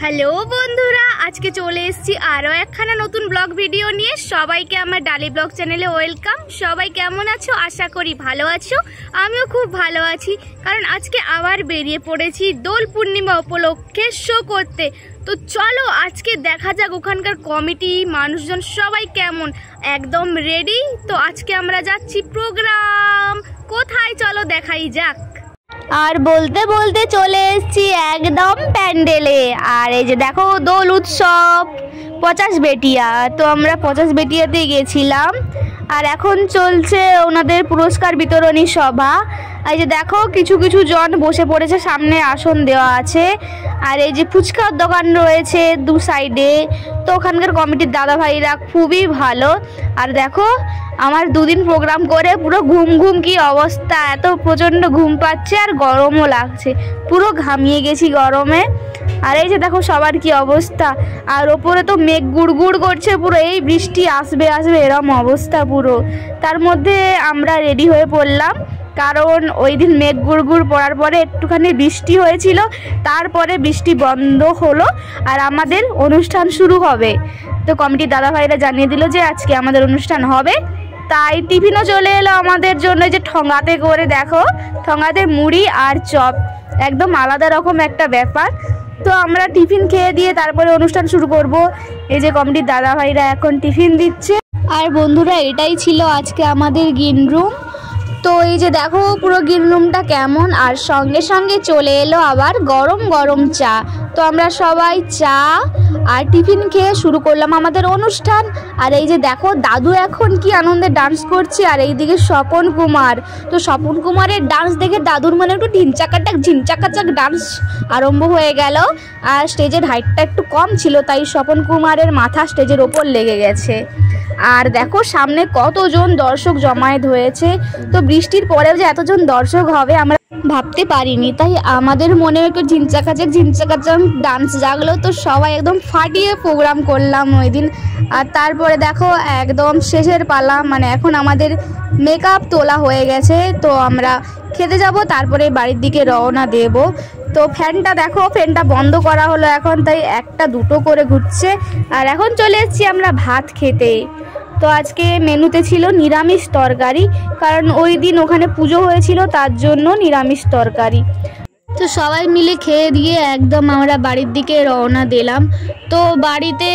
Hello বন্ধুরা, আজকে চলে এসেছি আরও একখানা নতুন ব্লগ ভিডিও নিয়ে। সবাইকে আমার ডালি ব্লগ চ্যানেলে ওয়েলকাম। সবাই কেমন আছো? আশা করি ভালো আছো। আমিও খুব ভালো আছি, কারণ আজকে আবার বেরিয়ে পড়েছি দোল পূর্ণিমা উপলক্ষে শো করতে। তো চলো আজকে দেখা যাক ওখানকার কমিটি মানুষজন সবাই কেমন, একদম রেডি। তো আজকে আমরা যাচ্ছি প্রোগ্রাম কোথায়, চলো দেখাই যাক। আর বলতে বলতে চলে এসেছি একদম প্যান্ডেলে। আর এই যে দেখো দোল উৎসব 50 বেটিয়া, তো আমরা 50 বেটিয়াতে গেছিলাম। আর এখন চলছে ওনাদের পুরস্কার বিতরণী সভা। এই যে দেখো কিছু কিছু জন বসে পড়েছে, সামনে আসন দেওয়া আছে। আর এই যে ফুচকার দোকান রয়েছে দু সাইডে। তো ওখানকার কমিটির দাদা ভাইরা খুবই ভালো। আর দেখো আমার দুদিন প্রোগ্রাম করে পুরো ঘুম ঘুম কি অবস্থা, এত প্রচণ্ড ঘুম পাচ্ছে আর গরমও লাগছে, পুরো ঘামিয়ে গেছি গরমে। আর এই যে দেখো সবার কি অবস্থা, আর ওপরে তো মেঘ গুড় করছে পুরো, এই বৃষ্টি আসবে আসবে এরম অবস্থা পুরো। তার মধ্যে আমরা রেডি হয়ে পড়লাম, কারণ ওই দিন মেঘ গুড় পড়ার পরে একটুখানি বৃষ্টি হয়েছিল, তারপরে বৃষ্টি বন্ধ হলো আর আমাদের অনুষ্ঠান শুরু হবে। তো কমিটির দাদা ভাইরা জানিয়ে দিল যে আজকে আমাদের অনুষ্ঠান হবে, তাই টিফিনও চলে এলো আমাদের জন্য। যে ঠোঙাতে করে দেখো, ঠোঙাতে মুড়ি আর চপ, একদম আলাদা রকম একটা ব্যাপার। তো আমরা টিফিন খেয়ে দিয়ে তারপরে অনুষ্ঠান শুরু করব। এই যে কমিটির দাদা ভাইরা এখন টিফিন দিচ্ছে। আর বন্ধুরা এটাই ছিল আজকে আমাদের গ্রিন রুম। তো এই যে দেখো পুরো গ্রিন রুমটা কেমন, আর সঙ্গে সঙ্গে চলে এলো আবার গরম গরম চা। তো আমরা সবাই চা আর টিফিন খেয়ে শুরু করলাম আমাদের অনুষ্ঠান। আর এই যে দেখো দাদু এখন কি আনন্দে ডান্স করছে, আর এইদিকে স্বপন কুমার। তো স্বপন কুমারের ডান্স দেখে দাদুর মনে একটু ঝিনচাকাচাক ডান্স আরম্ভ হয়ে গেল। আর স্টেজের হাইটটা একটু কম ছিল, তাই স্বপন কুমারের মাথা স্টেজের ওপর লেগে গেছে। আর দেখো সামনে কতজন দর্শক জমায়েত হয়েছে। তো বৃষ্টির পরেও যে এতজন দর্শক হবে আমরা ভাবতে পারিনি, তাই আমাদের মনে একটু ঝিনচাকাচাক ডান্স জাগলো। তো সবাই একদম ফাটিয়ে প্রোগ্রাম করলাম ওই দিন। আর তারপরে দেখো একদম শেষের পালা, মানে এখন আমাদের মেকআপ তোলা হয়ে গেছে। তো আমরা খেতে যাব, তারপরে বাড়ির দিকে রওনা দেব। তো ফ্যানটা দেখো, ফ্যানটা বন্ধ করা হলো এখন, তাই একটা দুটো করে ঘুরছে। আর এখন চলে এসেছি আমরা ভাত খেতে। তো আজকে মেনুতে ছিল নিরামিষ তরকারি, কারণ ওই দিন ওখানে পুজো হয়েছিল, তার জন্য নিরামিষ তরকারি। তো সবাই মিলে খেয়ে দিয়ে একদম আমরা বাড়ির দিকে রওনা দিলাম। তো বাড়িতে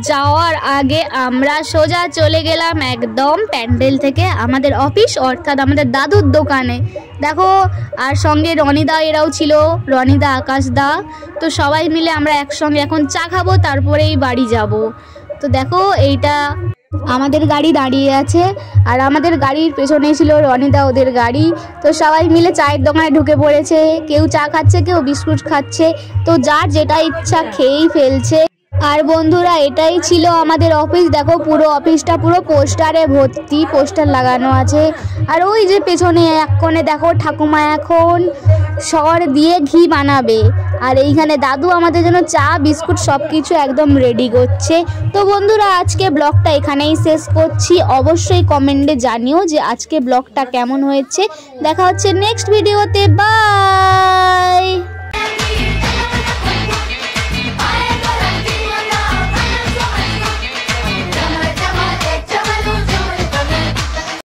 যাওয়ার আগে আমরা সোজা চলে গেলাম একদম প্যান্ডেল থেকে আমাদের অফিস, অর্থাৎ আমাদের দাদুর দোকানে। দেখো আর সঙ্গে রনিদা এরাও ছিল, রনিদা, আকাশদা। তো সবাই মিলে আমরা একসঙ্গে এখন চা খাবো, তারপরেই বাড়ি যাব। তো দেখো এইটা আমাদের গাড়ি দাঁড়িয়ে আছে, আর আমাদের গাড়ির পেছনেই ছিল রনিদা ওদের গাড়ি। তো সবাই মিলে চায়ের দোকানে ঢুকে পড়েছে, কেউ চা খাচ্ছে, কেউ বিস্কুট খাচ্ছে। তো যার যেটা ইচ্ছা খেয়েই ফেলছে। আর বন্ধুরা এটাই ছিল আমাদের অফিস। দেখো পুরো অফিসটা পুরো পোস্টারে ভর্তি, পোস্টার লাগানো আছে। আর ওই যে পেছনে এক কোণে দেখো ঠাকুমা এখন সর দিয়ে ঘি বানাবে, আর এইখানে দাদু আমাদের জন্য চা বিস্কুট সব কিছু একদম রেডি করছে। তো বন্ধুরা আজকে ব্লগটা এখানেই শেষ করছি। অবশ্যই কমেন্টে জানিও যে আজকে ব্লগটা কেমন হয়েছে। দেখা হচ্ছে নেক্সট ভিডিওতে, বাই।